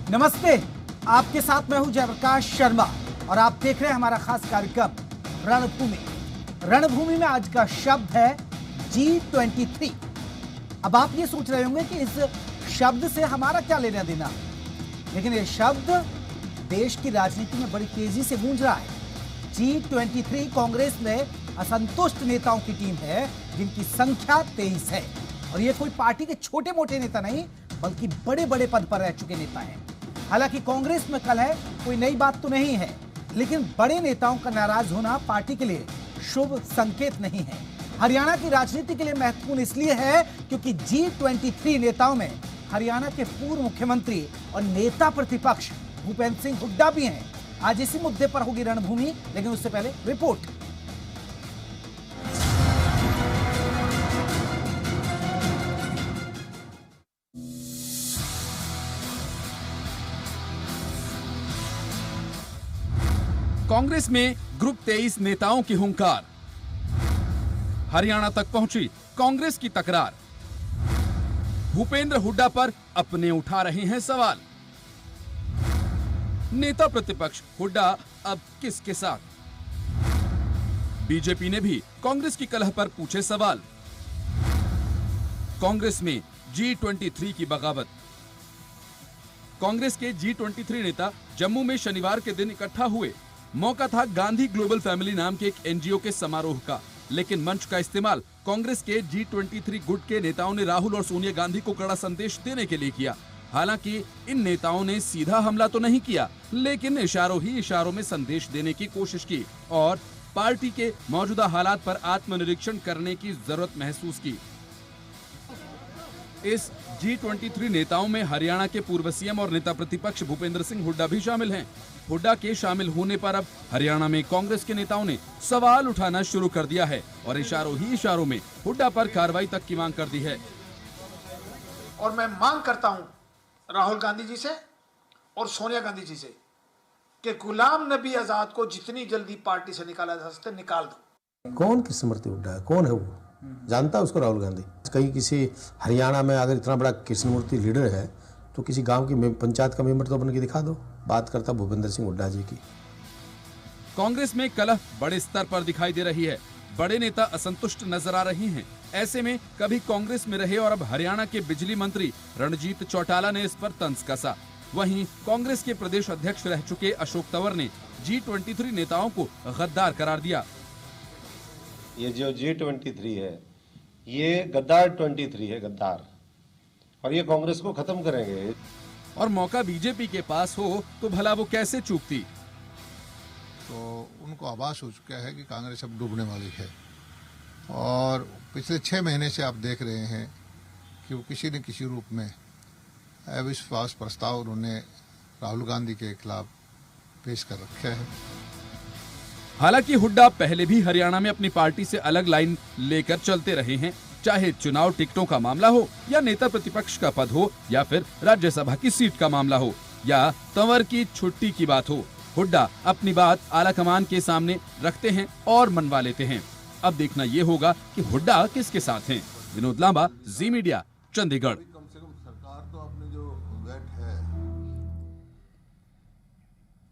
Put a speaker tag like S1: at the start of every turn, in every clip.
S1: नमस्ते, आपके साथ मैं हूं जयप्रकाश शर्मा और आप देख रहे हैं हमारा खास कार्यक्रम रणभूमि। रणभूमि में आज का शब्द है G23। अब आप ये सोच रहे होंगे कि इस शब्द से हमारा क्या लेना देना, लेकिन ये शब्द देश की राजनीति में बड़ी तेजी से गूंज रहा है। G23 कांग्रेस में असंतुष्ट नेताओं की टीम है जिनकी संख्या 23 है और ये कोई पार्टी के छोटे मोटे नेता नहीं बल्कि बड़े बड़े पद पर रह चुके नेता हैं। हालांकि कांग्रेस में कल है कोई नई बात तो नहीं है, लेकिन बड़े नेताओं का नाराज होना पार्टी के लिए शुभ संकेत नहीं है। हरियाणा की राजनीति के लिए महत्वपूर्ण इसलिए है क्योंकि G23 नेताओं में हरियाणा के पूर्व मुख्यमंत्री और नेता प्रतिपक्ष भूपेंद्र सिंह हुड्डा भी हैं। आज इसी मुद्दे पर होगी रणभूमि, लेकिन उससे पहले रिपोर्ट।
S2: कांग्रेस में ग्रुप 23 नेताओं की हुंकार। हरियाणा तक पहुंची कांग्रेस की तकरार। भूपेंद्र हुड्डा पर अपने उठा रहे हैं सवाल। नेता प्रतिपक्ष हुड्डा अब किसके साथ? बीजेपी ने भी कांग्रेस की कलह पर पूछे सवाल। कांग्रेस में G23 की बगावत। कांग्रेस के G23 नेता जम्मू में शनिवार के दिन इकट्ठा हुए। मौका था गांधी ग्लोबल फैमिली नाम के एक एनजीओ के समारोह का, लेकिन मंच का इस्तेमाल कांग्रेस के G23 गुट के नेताओं ने राहुल और सोनिया गांधी को कड़ा संदेश देने के लिए किया। हालांकि इन नेताओं ने सीधा हमला तो नहीं किया, लेकिन इशारों ही इशारों में संदेश देने की कोशिश की और पार्टी के मौजूदा हालात पर आत्मनिरीक्षण करने की जरूरत महसूस की। इस G23 नेताओं में हरियाणा के पूर्व सीएम और नेता प्रतिपक्ष भूपेंद्र सिंह हुड्डा भी शामिल हैं। हुड्डा के शामिल होने पर अब हरियाणा में कांग्रेस के नेताओं ने सवाल उठाना शुरू कर दिया है और इशारों ही इशारों में हुड्डा पर कार्रवाई तक की मांग कर दी है।
S3: और मैं मांग करता हूं राहुल गांधी जी से और सोनिया गांधी जी से कि गुलाम नबी आजाद को जितनी जल्दी पार्टी से निकाला जा सकता है निकाल दो।
S4: कौन कृष्णमूर्ति हुड्डा है? कौन है वो? जानता है उसको राहुल गांधी? कहीं किसी हरियाणा में अगर इतना बड़ा कृष्णमूर्ति लीडर है तो किसी गांव की पंचायत का मेंबर तो बन के दिखा दो। बात करता भूपेंद्र सिंह हुड्डा जी की।
S2: कांग्रेस में कलह बड़े स्तर पर दिखाई दे रही है। बड़े नेता असंतुष्ट नजर आ रहे हैं। ऐसे में कभी कांग्रेस में रहे और अब हरियाणा के बिजली मंत्री रणजीत चौटाला ने इस पर तंज कसा। वहीं कांग्रेस के प्रदेश अध्यक्ष रह चुके अशोक तंवर ने G23 नेताओं को गद्दार करार दिया।
S5: ये जो G23 है ये गद्दार 23 है, गद्दार, और ये कांग्रेस को खत्म करेंगे।
S2: और मौका बीजेपी के पास हो तो भला वो कैसे चूकती?
S6: तो उनको आभास हो चुका है कि कांग्रेस अब डूबने वाली है और पिछले 6 महीने से आप देख रहे हैं कि वो किसी न किसी रूप में अविश्वास प्रस्ताव उन्होंने राहुल गांधी के खिलाफ पेश कर रखे हैं।
S2: हालांकि हुड्डा पहले भी हरियाणा में अपनी पार्टी से अलग लाइन लेकर चलते रहे हैं, चाहे चुनाव टिकटों का मामला हो या नेता प्रतिपक्ष का पद हो या फिर राज्यसभा की सीट का मामला हो या तंवर की छुट्टी की बात हो। हुड्डा अपनी बात आला कमान के सामने रखते हैं और मनवा लेते हैं। अब देखना ये होगा कि हुड्डा किसके साथ हैं। विनोद लांबा, जी मीडिया, चंडीगढ़।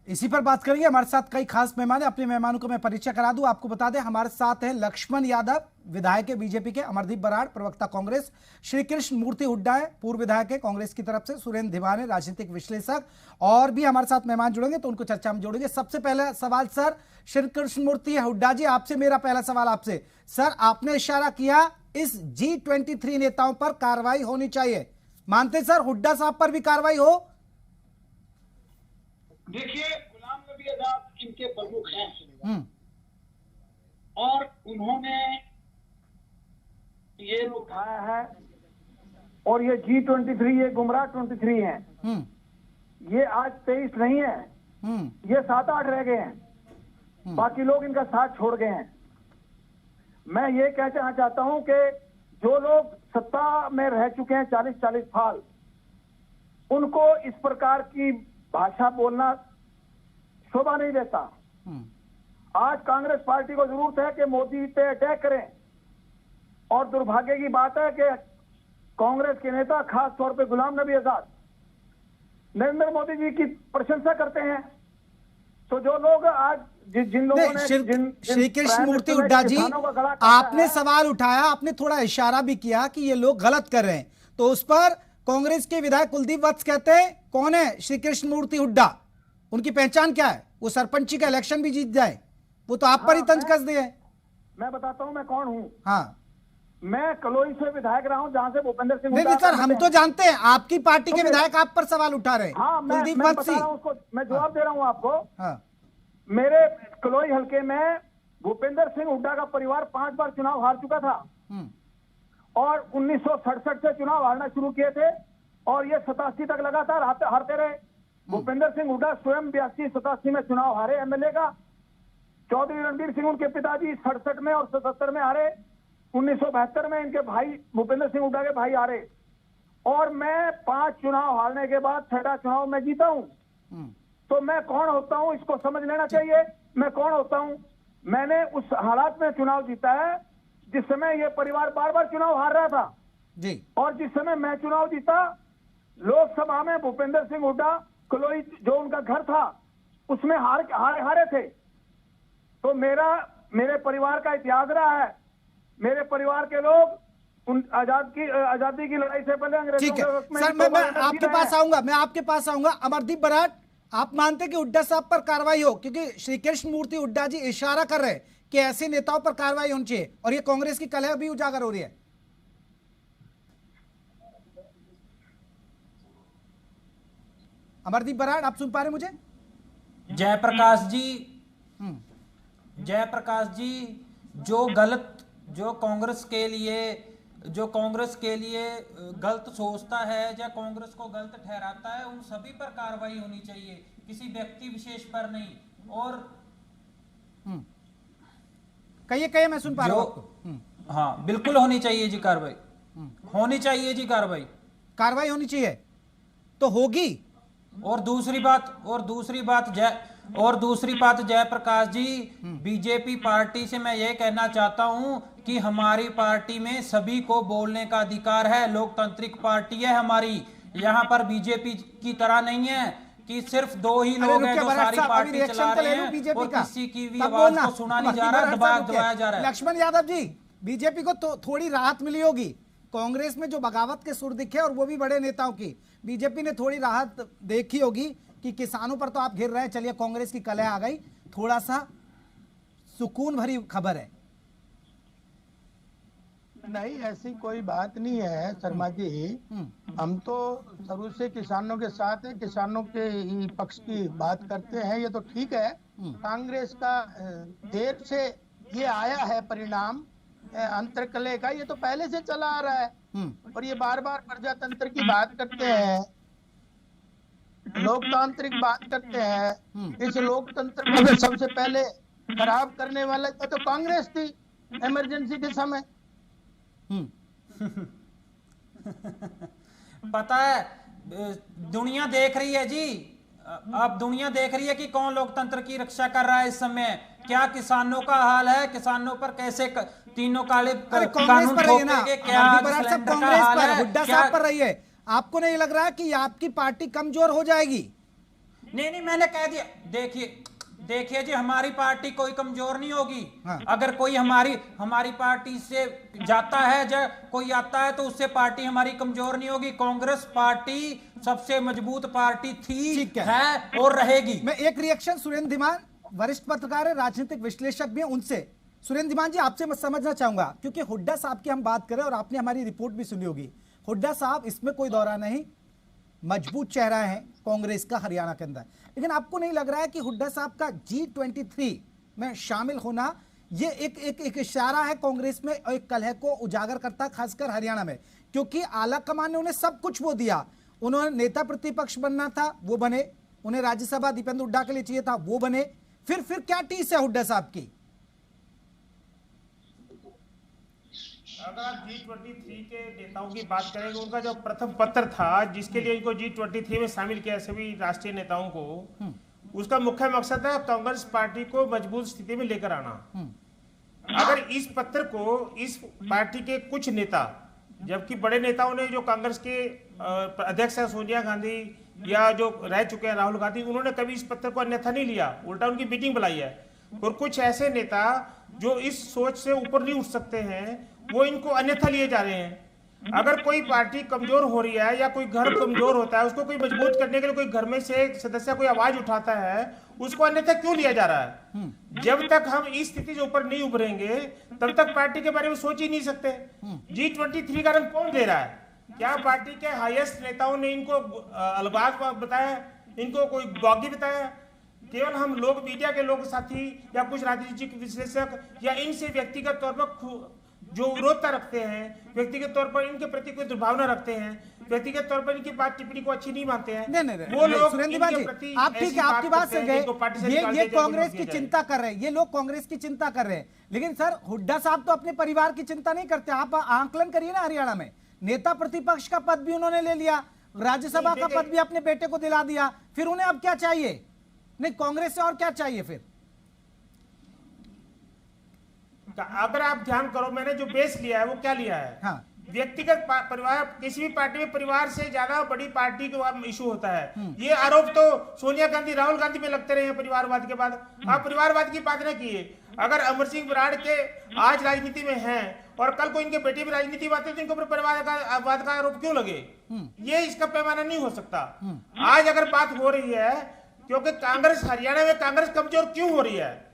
S1: इसी पर बात करेंगे। हमारे साथ कई खास मेहमान हैं। अपने मेहमानों को मैं परिचय करा दूं। आपको बता दें हमारे साथ हैं लक्ष्मण यादव, विधायक है बीजेपी के, अमरदीप बराड़, प्रवक्ता कांग्रेस, श्री कृष्ण मूर्ति हुड्डा है, पूर्व विधायक है कांग्रेस की तरफ से, सुरेंद्र धिवाने, राजनीतिक विश्लेषक, और भी हमारे साथ मेहमान जुड़ेंगे तो उनको चर्चा में जोड़ेंगे। सबसे पहला सवाल सर श्री कृष्ण मूर्ति हुड्डा जी, आपसे मेरा पहला सवाल आपसे। सर, आपने इशारा किया इस G23 नेताओं पर कार्रवाई होनी चाहिए, मानते सर हुड्डा साहब पर भी कार्रवाई हो?
S3: देखिए, गुलाम नबी आजाद इनके प्रमुख हैं और उन्होंने ये उठाया है और ये G23 ये गुमराह 23 हैं। ये आज 23 नहीं है, ये 7-8 रह गए हैं, बाकी लोग इनका साथ छोड़ गए हैं। मैं ये कहना चाहता हूं कि जो लोग सत्ता में रह चुके हैं 40-40 साल, उनको इस प्रकार की भाषा बोलना शोभा नहीं देता। आज कांग्रेस पार्टी को जरूरत है कि मोदी पे अटैक करें और दुर्भाग्य की बात है कि कांग्रेस के नेता, खास तौर पे गुलाम नबी आजाद, नरेंद्र मोदी जी की प्रशंसा करते हैं। तो जो लोग आज जिन लोगों ने
S1: श्री कृष्ण मूर्ति हुड्डा जी, आपने सवाल उठाया, आपने थोड़ा इशारा भी किया कि ये लोग गलत कर रहे हैं, तो उस पर कांग्रेस के विधायक कुलदीप वत्स कहते हैं कौन है श्री कृष्ण मूर्ति हुड्डा, उनकी पहचान क्या है, वो सरपंची का इलेक्शन भी जीत जाए, वो तो आप पर ही तंज कस दिए।
S3: मैं बताता हूं मैं कौन हूं।
S1: हाँ,
S3: मैं कलोई से विधायक रहा हूं, जहां से भूपेंद्र सिंह
S1: नहीं सर, हम तो जानते हैं आपकी पार्टी के विधायक आप पर सवाल उठा रहे हैं।
S3: हाँ,
S1: कुलदीप
S3: मैं
S1: वत्स
S3: बता रहा हूं उसको, मैं जवाब दे रहा हूं आपको।
S1: हाँ,
S3: मेरे कलोई हलके में भूपेंद्र सिंह हुड्डा का परिवार 5 बार चुनाव हार चुका था और 1967 से चुनाव हारना शुरू किए थे और ये 87 तक लगातार हारते रहे। भूपेंद्र सिंह हुड्डा स्वयं 82-87 में चुनाव हारे एमएलए का। चौधरी रणबीर सिंह उनके पिताजी 67 में और 77 में हारे। 1972 में इनके भाई भूपेंद्र सिंह हुड्डा के भाई हारे और मैं 5 चुनाव हारने के बाद 6वां चुनाव में जीता हूं। तो मैं कौन होता हूं इसको समझ लेना चाहिए। मैं कौन होता हूं? मैंने उस हालात में चुनाव जीता है जिस समय ये परिवार बार बार चुनाव हार रहा था
S1: जी, और
S3: जिस समय मैं चुनाव जीता लोकसभा में भूपेंद्र सिंह हुड्डा कलोई जो उनका घर था उसमें हारे थे। तो मेरे परिवार का इतिहास रहा है। मेरे परिवार के लोग उन आजादी की लड़ाई से पहले अंग्रेजों
S1: ठीक है
S3: के
S1: सर, मैं आपके पास आऊंगा। अमरदीप बराड़, आप मानते हैं कि हुड्डा साहब पर कार्रवाई हो, क्योंकि श्री कृष्ण मूर्ति हुड्डा जी इशारा कर रहे हैं कि ऐसे नेताओं पर कार्रवाई होनी चाहिए और ये कांग्रेस की कलह भी उजागर हो रही है। अमरदीप बराड़, आप सुन पा रहे मुझे?
S7: जयप्रकाश जी, जो कांग्रेस के लिए गलत सोचता है या कांग्रेस को गलत ठहराता है, उन सभी पर कार्रवाई होनी चाहिए, किसी व्यक्ति विशेष पर नहीं। और
S1: कहिए मैं सुन पा रहा हूं।
S7: हाँ, बिल्कुल होनी चाहिए जी कार्रवाई, होनी चाहिए जी कार्रवाई
S1: होनी चाहिए तो होगी।
S7: और दूसरी बात जयप्रकाश जी, बीजेपी पार्टी से मैं ये कहना चाहता हूं कि हमारी पार्टी में सभी को बोलने का अधिकार है, लोकतांत्रिक पार्टी है हमारी। यहाँ पर बीजेपी की तरह नहीं है कि सिर्फ 2 ही लोग हैं जो सारी पार्टी चला रहे हैं और किसी की भी आवाज को सुना नहीं जा रहा, दबाया जा रहा है।
S1: लक्ष्मण यादव जी, बीजेपी को तो थोड़ी राहत मिली होगी, कांग्रेस में जो बगावत के सुर दिखे और वो भी बड़े नेताओं की, बीजेपी ने थोड़ी राहत देखी होगी कि किसानों पर तो आप घिर रहे हैं, चलिए कांग्रेस की कलह आ गई, थोड़ा सा सुकून भरी खबर है।
S8: नहीं, ऐसी कोई बात नहीं है शर्मा जी। हम तो शुरू से किसानों के साथ हैं, किसानों के ही पक्ष की बात करते हैं, ये तो ठीक है। कांग्रेस का देर से ये आया है परिणाम अंतरकलह का, ये तो पहले से चला आ रहा है और ये बार बार प्रजातंत्र की बात करते हैं, लोकतांत्रिक बात करते हैं। इस लोकतंत्र को सबसे पहले खराब करने वाला तो कांग्रेस थी इमरजेंसी के समय।
S7: पता है, दुनिया देख रही है जी, अब दुनिया देख रही है कि कौन लोकतंत्र की रक्षा कर रहा है इस समय। क्या किसानों का हाल है, किसानों पर कैसे तीनों काले कानून ठोकेंगे, क्या सिलेंडर का हाल है,
S1: हुड्डा साहब पर रही है। आपको नहीं लग रहा कि आपकी पार्टी कमजोर हो जाएगी?
S7: नहीं, मैंने कह दिया। देखिए जी, हमारी पार्टी कोई कमजोर नहीं होगी। अगर कोई हमारी पार्टी से जाता है या कोई आता है तो उससे पार्टी हमारी कमजोर नहीं होगी। कांग्रेस पार्टी सबसे मजबूत पार्टी थी, है और रहेगी।
S1: मैं एक रिएक्शन सुरेंद्र धीमान, वरिष्ठ पत्रकार है, राजनीतिक विश्लेषक भी हैं, उनसे। सुरेंद्र धीमान जी, आपसे मैं समझना चाहूंगा, क्योंकि हुड्डा साहब की हम बात करें और आपने हमारी रिपोर्ट भी सुनी होगी, हुड्डा साहब इसमें कोई दौरा नहीं, मजबूत चेहरा है कांग्रेस का हरियाणा के अंदर। लेकिन आपको नहीं लग रहा है कि हुड्डा साहब का G23 में शामिल होना ये एक इशारा है कांग्रेस में और एक कलह को उजागर करता, खासकर हरियाणा में? क्योंकि आला कमान ने उन्हें सब कुछ वो दिया, उन्होंने नेता प्रतिपक्ष बनना था वो बने, उन्हें राज्यसभा दीपेंद्र हुड्डा के लिए चाहिए था वो बने, फिर क्या टीस है हुड्डा साहब की?
S9: अगर आप G23 के नेताओं की बात करेंगे, उनका जो प्रथम पत्र था जिसके लिए इनको G23 में शामिल किया सभी राष्ट्रीय नेताओं को, उसका मुख्य मकसद है कांग्रेस पार्टी को मजबूत स्थिति में लेकर आना। अगर इस पत्र को इस पार्टी के कुछ नेता, जबकि बड़े नेताओं ने, जो कांग्रेस के अध्यक्ष है सोनिया गांधी या जो रह चुके हैं राहुल गांधी, उन्होंने कभी इस पत्र को अन्यथा नहीं लिया, उल्टा उनकी मीटिंग बुलाई है। और कुछ ऐसे नेता जो इस सोच से ऊपर नहीं उठ सकते हैं, वो इनको अन्यथा लिए जा रहे हैं। अगर कोई पार्टी कमजोर हो रही है या कोई घर कमजोर होता है, उसको कोई मजबूत करने के लिए कोई घर में से एक सदस्य कोई आवाज उठाता है, उसको अन्यथा क्यों लिया जा रहा है? जब तक हम इस स्थिति से ऊपर नहीं उभरेंगे तब तक पार्टी के बारे में सोच ही नहीं सकते। G23 का रंग कौन दे रहा है? क्या पार्टी के हाईएस्ट नेताओं ने इनको अलगाव बताया, इनको कोई गॉगी बताया? केवल हम लोग, मीडिया के लोग साथी या कुछ राजनीतिक विश्लेषक या इनसे व्यक्तिगत तौर पर जो विरोधता रखते हैं, व्यक्तिगत तौर पर इनके प्रति कोई दुर्भावना रखते हैं, व्यक्तिगत तौर पर इनकी बात टिप्पणी को अच्छी नहीं मानते हैं,
S1: नहीं,
S9: वो लोग
S1: सुरेंद्र जी, आप ठीक है, आपकी बात से गए। ये कांग्रेस की चिंता कर रहे हैं, ये लोग कांग्रेस की चिंता कर रहे हैं, लेकिन सर हुड्डा साहब तो अपने परिवार की चिंता नहीं करते। आप आंकलन करिए ना, हरियाणा में नेता प्रतिपक्ष का पद भी उन्होंने ले लिया, राज्यसभा का पद भी अपने बेटे को दिला दिया, फिर उन्हें अब क्या चाहिए? नहीं, कांग्रेस से और क्या चाहिए फिर?
S9: अगर आप ध्यान करो, मैंने जो बेस लिया है वो क्या लिया है?
S1: हाँ।
S9: व्यक्तिगत परिवार, किसी भी पार्टी में परिवार से ज्यादा बड़ी पार्टी का इशू होता है। ये आरोप तो सोनिया गांधी, राहुल गांधी में लगते रहे हैं परिवारवाद के बाद। आप परिवारवाद की बात न किए। अगर अमर सिंह बराड़ के आज राजनीति में हैं और कल को इनके बेटे भी राजनीति में आते तो इनके ऊपर परिवारवाद का आरोप क्यों लगे? ये इसका पैमाना नहीं हो सकता। आज अगर बात हो रही है क्योंकि कांग्रेस, हरियाणा में कांग्रेस कमजोर क्यों हो रही है?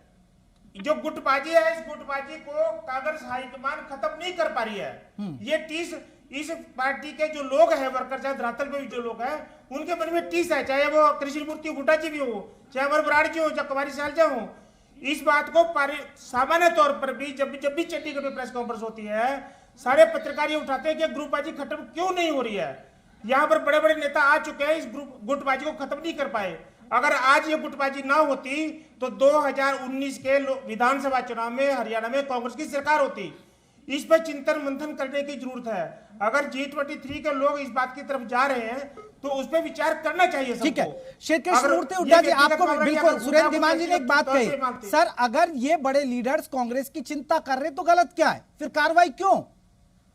S9: जो गुटबाजी है, इस गुटबाजी को कांग्रेस हाईकमान खत्म नहीं कर पा रही है। ये टीस इस पार्टी के जो लोग हैं, वर्कर, चाहे धरातल पे जो लोग हैं, उनके मन में टीस है, चाहे वो कृष्णमूर्ति हुड्डा जी भी हो, चाहे अमर बराड़ जी हो, चाहे कुमारी सैलजा हो। इस बात को सामान्य तौर पर भी जब भी चंडीगढ़ में प्रेस कॉन्फ्रेंस होती है, सारे पत्रकार ये उठाते हैं कि ग्रुपबाजी खत्म क्यों नहीं हो रही है। यहाँ पर बड़े बड़े नेता आ चुके हैं, इस गुटबाजी को खत्म नहीं कर पाए। अगर आज ये गुटबाजी ना होती तो 2019 के विधानसभा चुनाव में हरियाणा में कांग्रेस की सरकार होती। इस पर चिंतन मंथन करने की जरूरत है। अगर G23 के लोग इस बात की तरफ जा रहे हैं तो उस पर विचार करना चाहिए सबको।
S1: ठीक है, श्री कृष्णमूर्ति हुड्डा जी, आपको बिल्कुल सुरेंद्र धीमान जी ने एक बात कही, सर अगर ये बड़े लीडर्स कांग्रेस की चिंता कर रहे तो गलत क्या है, फिर कार्रवाई क्यों?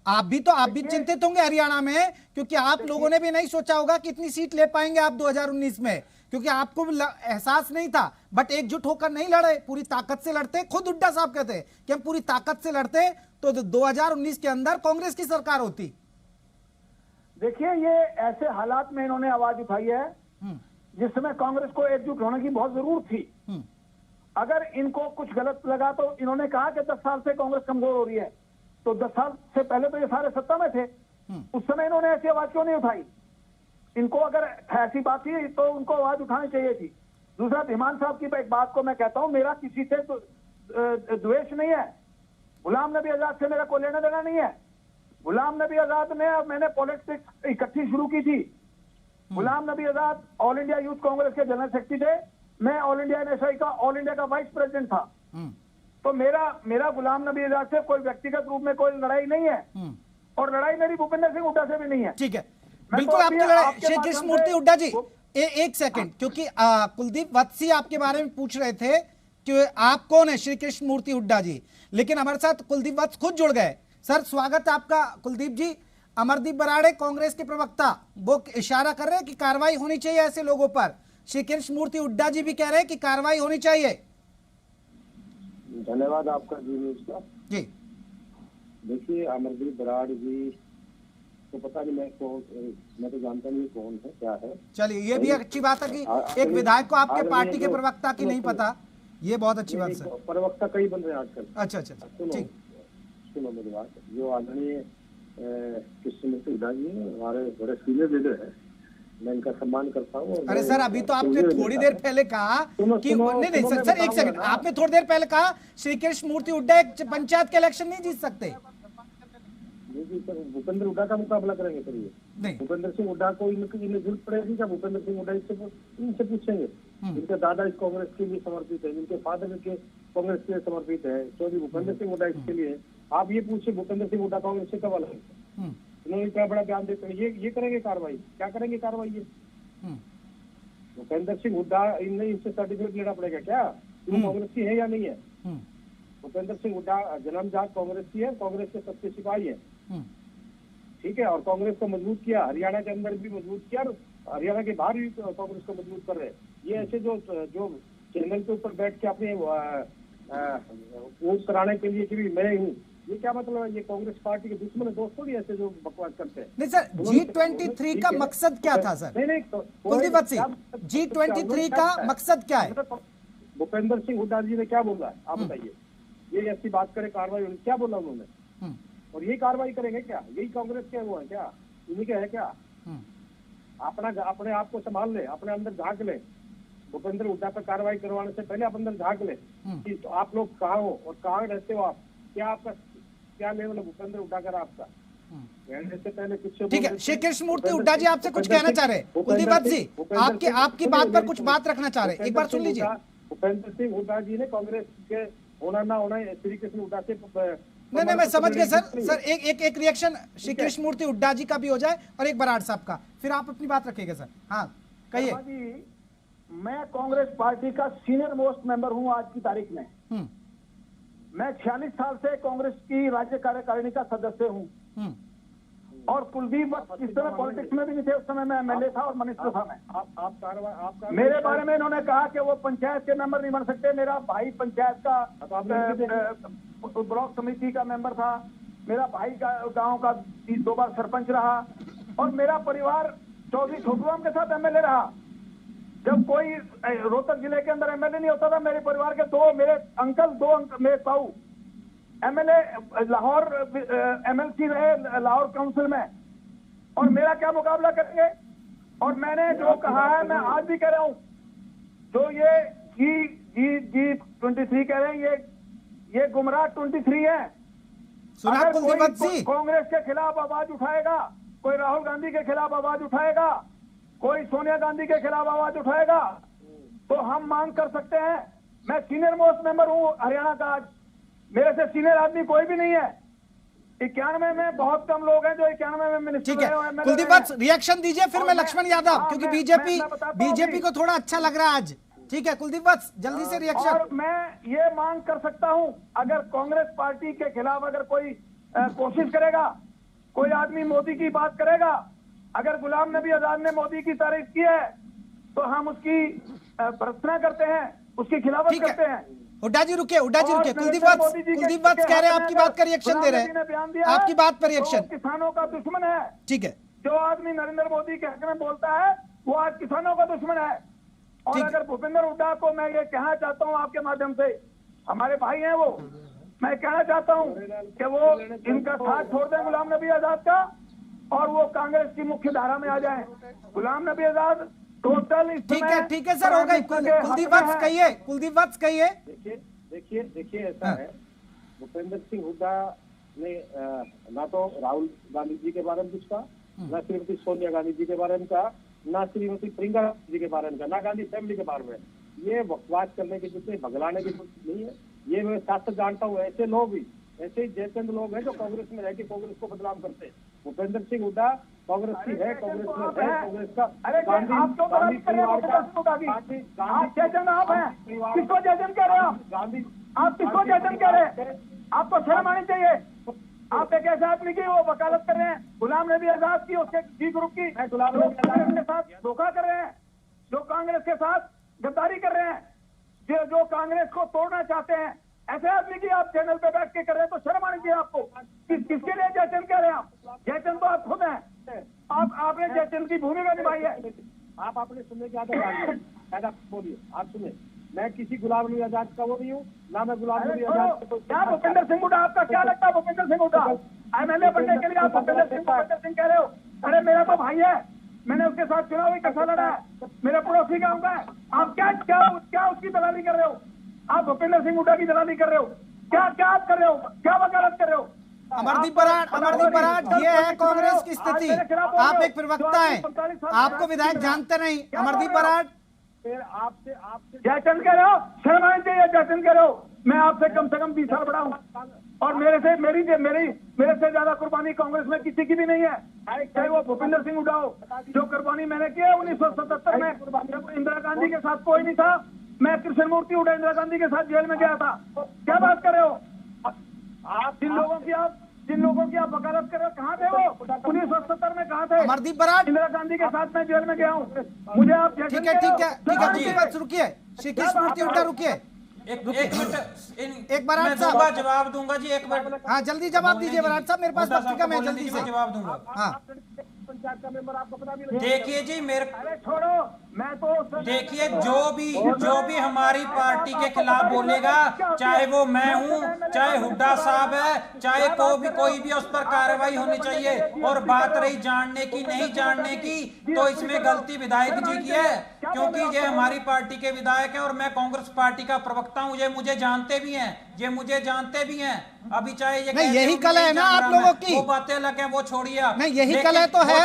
S1: आप भी चिंतित होंगे हरियाणा में, क्योंकि आप लोगों ने भी नहीं सोचा होगा कि इतनी सीट ले पाएंगे आप 2019 में, क्योंकि आपको भी एहसास नहीं था। बट एकजुट होकर नहीं लड़े, पूरी ताकत से लड़ते। खुद हुड्डा साहब कहते हैं कि हम पूरी ताकत से लड़ते तो 2019 के अंदर कांग्रेस की सरकार होती।
S3: देखिए, ये ऐसे हालात में इन्होंने आवाज उठाई है जिस समय कांग्रेस को एकजुट होने की बहुत जरूरत थी। अगर इनको कुछ गलत लगा तो इन्होंने कहा कि 10 साल से कांग्रेस कमजोर हो रही है, तो 10 साल से पहले तो ये सारे सत्ता में थे, उस समय इन्होंने ऐसी आवाज क्यों नहीं उठाई? इनको अगर ऐसी बात थी तो उनको आवाज उठानी चाहिए थी। दूसरा, धीमान साहब की एक बात को मैं कहता हूं, मेरा किसी से तो द्वेष नहीं है, गुलाम नबी आजाद से मेरा कोई लेना देना नहीं है। गुलाम नबी आजाद ने, मैंने पॉलिटिक्स इकट्ठी शुरू की थी। Ghulam Nabi Azad all India youth Congress के जनरल सेक्रेटरी थे, मैं ऑल इंडिया एनएसआई का, ऑल इंडिया का वाइस प्रेसिडेंट था। तो मेरा गुलाम नबी आजाद से कोई व्यक्तिगत रूप में कोई लड़ाई नहीं है, और लड़ाई मेरी भूपेंद्र सिंह हुड्डा से भी नहीं है।
S1: ठीक है, बिल्कुल आपकी लड़ाई। श्री कृष्णमूर्ति हुड्डा जी, एक सेकंड, क्योंकि कुलदीप वत्सी आपके बारे में पूछ रहे थे कि आप कौन है, श्री कृष्णमूर्ति हुड्डा जी, लेकिन हमारे साथ कुलदीप वत्स खुद जुड़ गए। सर स्वागत है आपका कुलदीप जी। अमरदीप बराड़े कांग्रेस के प्रवक्ता, वो इशारा कर रहे हैं कि कार्रवाई होनी चाहिए ऐसे लोगों पर। श्री कृष्णमूर्ति हुड्डा जी भी कह रहे हैं कि कार्रवाई होनी चाहिए।
S10: धन्यवाद आपका जी न्यूज का।
S1: जी
S10: देखिए, अमरदीप बराड़ जी तो पता नहीं, मैं तो जानता नहीं कौन है, क्या है।
S1: चलिए, ये भी अच्छी बात है कि एक विधायक को आपके पार्टी के प्रवक्ता की नहीं पता, ये बहुत अच्छी बात है।
S10: प्रवक्ता कई बन रहे हैं आजकल।
S1: अच्छा, ठीक,
S10: सुनो मेरी बात। जो आदरणीय कृष्णमूर्ति हुड्डा जी हमारे बड़े सीनियर लीडर है, मैं इनका सम्मान करता हूँ।
S1: अरे सर, अभी तो आपने थोड़ी देर पहले कहा कि नहीं सर एक सेकंड, आपने थोड़ी देर पहले कहा श्री कृष्णमूर्ति हुड्डा एक पंचायत के इलेक्शन नहीं जीत सकते।
S10: भूपेंद्र हुड्डा का मुकाबला करेंगे सर ये? नहीं, भूपेंद्र सिंह हुड्डा को इन्हें जरूरत पड़ेगी क्या? भूपेंद्र सिंह हुड्डा इनसे पूछेंगे। इनके दादा इस कांग्रेस के लिए समर्पित है, इनके फादर के कांग्रेस के लिए समर्पित है, तो भी भूपेंद्र सिंह हुड्डा इसके लिए। आप ये पूछिए, भूपेंद्र सिंह हुड्डा कांग्रेस से कब अलग है? इन्होंने क्या बड़ा बयान देते हैं, ये करेंगे कार्रवाई, क्या करेंगे कार्रवाई? ये भूपेंद्र सिंह हुड्डा, इनसे सर्टिफिकेट लेना पड़ेगा क्या, कांग्रेस की है या नहीं है? भूपेंद्र सिंह हुड्डा जन्मजात कांग्रेस की है, कांग्रेस के सच्चे सिपाही है, ठीक है, और कांग्रेस को मजबूत किया, हरियाणा के अंदर भी मजबूत किया, हरियाणा के बाहर भी कांग्रेस को मजबूत कर रहे हैं। ये ऐसे जो चैनल के ऊपर बैठ के अपने वोट कराने के लिए कि मैं हूँ, ये क्या मतलब है? ये कांग्रेस पार्टी के दुश्मन दोस्तों भी ऐसे जो बकवास करते हैं।
S1: नहीं सर, G23 का मकसद क्या था सर?
S10: नहीं
S1: कुलदीप वत्स जी, G23 का मकसद क्या है?
S10: भूपेंद्र सिंह हुड्डा जी ने क्या बोला है आप बताइए? ये ऐसी बात करे कार्रवाई, क्या बोला उन्होंने? और यही कार्रवाई करेंगे क्या? यही कांग्रेस के वो है क्या? इन्हीं के है क्या? अपने आप को संभाल ले, अपने अंदर झांक ले। भूपेंद्र हुड्डा पर कार्रवाई करवाने से पहले आप अंदर झांक ले कि तो आप लोग कहाँ हो और कहाँ रहते हो आप, क्या आपका क्या लेवल है भूपेंद्र हुड्डा का आपका? से पहले कुछ
S1: ठीक है, श्री कृष्णमूर्ति हुड्डा जी आपसे कुछ कहना चाह रहे हैं। कुलदीप वत्स जी आपकी बात पर कुछ बात रखना चाह रहे हैं, एक बार सुन लीजिए।
S10: भूपेंद्र सिंह हुड्डा जी ने कांग्रेस के होना ना होना श्री कृष्ण हुड्डा से
S1: नहीं, मैं समझ गया सर। एक रिएक्शन श्री कृष्णमूर्ति हुड्डा जी का भी हो जाए और एक बराड़ साहब का, फिर आप अपनी बात रखिएगा सर। हाँ कहिए।
S3: मैं कांग्रेस पार्टी का सीनियर मोस्ट मेंबर हूं आज की तारीख में। मैं 46 साल से कांग्रेस की राज्य कार्यकारिणी का सदस्य हूं। और कुलदीप वत्स इस समय पॉलिटिक्स में भी नहीं थे, उस समय मैं एमएलए था और मिनिस्टर था मैं। मेरे बारे में इन्होंने कहा कि वो पंचायत के मेंबर नहीं बन सकते। मेरा भाई पंचायत का ब्लॉक समिति का मेंबर था, मेरा भाई गांव का 2 बार सरपंच रहा और मेरा परिवार चौधरी छोटूराम के साथ एमएलए रहा। जब कोई रोहतक जिले के अंदर एमएलए नहीं होता था, मेरे परिवार के मेरे अंकल मेरे ताऊ एमएलए लाहौर एमएलसी रहे लाहौर काउंसिल में, और मेरा क्या मुकाबला करेंगे? और मैंने जो कहा है मैं आज भी कह रहा हूं, जो ये G23 कह रहे हैं, ये गुमराह 23 है। अगर कोई कांग्रेस के खिलाफ आवाज उठाएगा, कोई राहुल गांधी के खिलाफ आवाज उठाएगा, कोई सोनिया गांधी के खिलाफ आवाज उठाएगा, तो हम मांग कर सकते हैं। मैं सीनियर मोस्ट मेंबर हूं हरियाणा का, आज मेरे से सीनियर आदमी कोई भी नहीं है। 91 में बहुत कम लोग हैं जो 91 में मिनिस्टर।
S1: ठीक है कुलदीप वत्स रिएक्शन दीजिए, फिर मैं लक्ष्मण यादव, क्योंकि बीजेपी को थोड़ा अच्छा लग रहा है आज। ठीक है कुलदीप वत्स जल्दी से रिएक्शन।
S3: और मैं ये मांग कर सकता हूं, अगर कांग्रेस पार्टी के खिलाफ अगर कोई कोशिश करेगा, कोई आदमी मोदी की बात करेगा, अगर गुलाम नबी आजाद ने मोदी की तारीफ की है तो हम उसकी भर्त्सना करते हैं, उसकी खिलाफत करते हैं।
S1: हुड्डा जी रुके कुलदीप वत्स कह रहे हैं आपकी बात का रिएक्शन दे रहे हैं, आपकी बात पर रिएक्शन।
S3: किसानों का दुश्मन है।
S1: ठीक है,
S3: जो आदमी नरेंद्र मोदी के हक में बोलता है वो आज किसानों का दुश्मन है। और अगर भूपेंद्र हुड्डा को मैं ये कहना चाहता हूँ आपके माध्यम से, हमारे भाई हैं वो, मैं कहना चाहता हूँ कि वो इनका साथ छोड़ दें गुलाम नबी आजाद का और वो कांग्रेस की मुख्य धारा में आ जाए। गुलाम नबी आजाद टोटल।
S1: ठीक है सर, हो गई। कुलदीप वत्स कहिए।
S10: देखिए ऐसा है, भूपेंद्र सिंह हुड्डा ने ना तो राहुल गांधी जी के बारे में कुछ कहा, ना श्रीमती सोनिया गांधी जी के बारे में कहा, ना श्रीमती प्रियंका जी के बारे में कहा, ना गांधी फैमिली के बारे में। ये बकवास करने की जितने भगलाने की जरूरत नहीं है। ये मैं शास्त्र जानता हूँ, ऐसे लोग भी, ऐसे ही जयचंद लोग हैं जो कांग्रेस में रहकर कांग्रेस को बदनाम करते हैं। भूपेंद्र सिंह हुड्डा कांग्रेस की है, कांग्रेस में है, कांग्रेस का गांधी परिवार का
S3: जयचंद आप हैं, किसको जयचंद कह रहे हैं? आप किसको जयचंद कह रहे हैं? आपको शर्म आनी चाहिए। आप एक ऐसे आदमी की वो वकालत कर रहे हैं, गुलाम नबी आजाद की, उसके जी ग्रुप की, कांग्रेस के साथ धोखा कर रहे हैं, जो कांग्रेस के साथ गद्दारी कर रहे हैं, जो कांग्रेस को तोड़ना चाहते हैं। ऐसे आदमी की आप चैनल पे बैठ के कर रहे हैं तो शर्म आनी चाहिए आपको। किसके लिए जयचंद कह रहे हैं आप? जयचंद तो आप खुद हैं। आपने जयचंद की भूमिका निभाई है।
S10: आप अपने सुनने की आदत बोलिए, आप सुने। मैं किसी गुलाम नबी आजाद का वो नहीं हूँ, ना मैं गुलाम नबी आजाद।
S3: क्या भूपेंद्र सिंह हुड्डा, आपका क्या लगता है? भूपेंद्र सिंह हुड्डा एमएलए बनने के लिए आप भूपेंद्र सिंह कह रहे हो? अरे मेरा तो भाई है, मैंने उसके साथ चुनाव ही कैसा लड़ा है, मेरे पड़ोसी गाँव का है। आप क्या उसकी दलाली कर रहे हो? आप भूपेंद्र सिंह हुड्डा की दलाली कर रहे हो? क्या आप कर रहे हो? क्या वकालत कर रहे हो?
S1: अमरदीप बराड़, ये है कांग्रेस की स्थिति। आप एक प्रवक्ता हैं, आपको विधायक जानते नहीं। अमरदीप बराड़
S10: आपसे
S3: जयचंद कह रहे हो? शर्म आनी चाहिए। जयचंद कह रहे हो? मैं आपसे कम से कम 20 साल बड़ा हूँ और मेरे से ज्यादा कुर्बानी कांग्रेस में किसी की भी नहीं है, चाहे वो भूपेंद्र सिंह हुड्डा हो। जो कुर्बानी मैंने की है 1977 में, जब इंदिरा गांधी के साथ कोई नहीं था, मैं कृष्णमूर्ति हुड्डा इंदिरा गांधी के साथ जेल में गया था। क्या बात कर रहे हो आप? जिन लोगों की आप जिन लोगों की आप वकालत कर रहे हो, कहाँ थे वो 1970 में? कहाँ थे?
S1: अमरदीप बराड़।
S3: इंदिरा गांधी के साथ मैं जेल में गया हूँ। मुझे आप
S1: ठीक है, रुकिए श्री कृष्णमूर्ति हुड्डा, रुकिए
S7: एक मिनट,
S1: एक बराड़
S7: मैं
S1: साहब
S7: जवाब दूंगा जी, एक मिनट।
S1: हाँ जल्दी जवाब दीजिए बराड़ साहब, मेरे पास वक्त कम है, जल्दी से
S7: जवाब दूंगा।
S1: हाँ
S3: पंचायत का मेंबर आपको पता भी नहीं।
S7: देखिए जी, मेरे
S3: अरे छोड़ो, मैं तो
S7: देखिए जो भी हमारी पार्टी के खिलाफ बोलेगा, चाहे वो मैं हूं, चाहे हुड्डा साहब है, चाहे कोई भी, उस पर कार्रवाई होनी चाहिए। और बात रही जानने की नहीं जानने की, तो इसमें गलती विधायक जी की है, क्योंकि ये हमारी पार्टी के विधायक हैं और मैं कांग्रेस पार्टी का प्रवक्ता हूं। ये मुझे जानते भी हैं, अभी चाहे ये
S1: नहीं, यही कला है ना आप लोगों की,
S7: वो बातें अलग है, वो छोड़िए आप।
S1: नहीं, यही कला तो है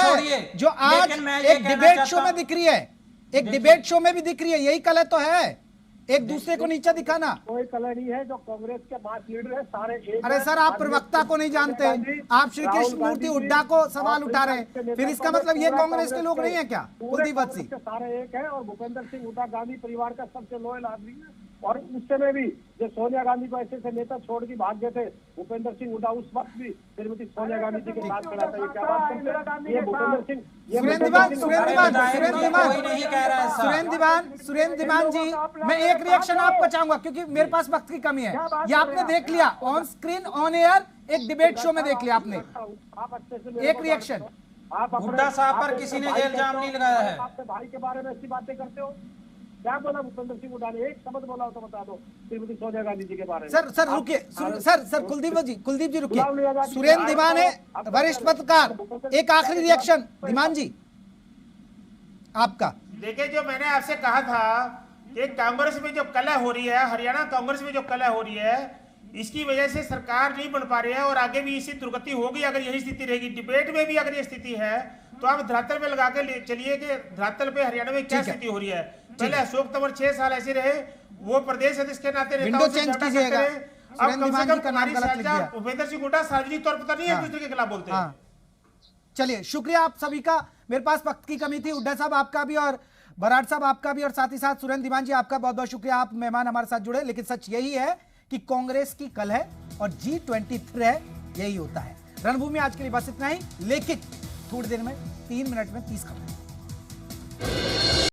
S1: जो आज एक डिबेट शो में दिख रही है, एक डिबेट शो में भी दिख रही है, यही कला तो है, एक दूसरे को नीचा दिखाना।
S10: कोई कला नहीं है, जो कांग्रेस के मास लीडर है सारे एक।
S1: अरे सर, आप प्रवक्ता को नहीं जानते, आप श्री कृष्णमूर्ति हुड्डा को सवाल उठा रहे हैं, फिर इसका मतलब ये कांग्रेस के लोग नहीं है क्या? कुलदीप बत्सी
S10: सारे एक है, और भूपेंद्र सिंह हुड्डा गांधी परिवार का सबसे लोयल आदमी है। और उस समय भी जब सोनिया गांधी को ऐसे नेता छोड़ के भाग गए थे, भूपेंद्र सिंह हुड्डा उस वक्त भी श्रीमती सोनिया गांधी जी के साथ खड़ा था। ये क्या बात करते हैं? ये भूपेंद्र सिंह,
S1: सुरेंद्र दीवान जी, मैं एक रिएक्शन आपको चाहूंगा क्योंकि मेरे पास वक्त की कमी है। ये आपने देख लिया ऑन स्क्रीन ऑन एयर, एक डिबेट शो में देख लिया आपने, एक रिएक्शन।
S7: हुड्डा साहब पर किसी ने जेल जाम नहीं लगाया है।
S10: आपके भाई के बारे में ऐसी बातें करते हो? क्या बोला भूपेंद्र सिंह हुड्डा ने? एक शब्द बोला हो तो बता दो श्रीमती सोनिया गांधी जी के बारे में।
S1: सर रुकिए, सर कुलदीप जी रुकिए। सुरेंद्र दीवान है वरिष्ठ पत्रकार, एक आखिरी रिएक्शन दीवान जी आपका।
S9: देखिए, जो मैंने आपसे कहा था कि कांग्रेस में जो कलह हो रही है, हरियाणा कांग्रेस में जो कलह हो रही है, इसकी वजह से सरकार नहीं बन पा रही है और आगे भी इसी दुर्गति होगी अगर यही स्थिति रहेगी। डिबेट में भी अगर ये स्थिति है तो आप धरातल पे लगा के चलिए कि धरातल पे हरियाणा में क्या स्थिति हो रही है। पहले अशोक तंवर 6 साल ऐसे रहे, वो प्रदेश अध्यक्ष के नाते
S1: विंडो चेंज कीजिएगा।
S9: अब कम से कम हमारी शैलजा भूपेंद्र सिंह हुड्डा सार्वजनिक तौर पर नहीं एक दूसरे के खिलाफ बोलते हैं।
S1: चलिए, शुक्रिया आप सभी का। मेरे पास वक्त की कमी थी। हुड्डा साहब आपका भी और बराड़ साहब आपका भी, और साथ ही साथ सुरेंद्र दीवान जी आपका बहुत बहुत शुक्रिया, आप मेहमान हमारे साथ जुड़े। लेकिन सच यही है कि कांग्रेस की कल है और G23 है, यही होता है। रणभूमि आज के लिए बस इतना ही, लेकिन थोड़ी देर में 3 मिनट में 30 खबरें।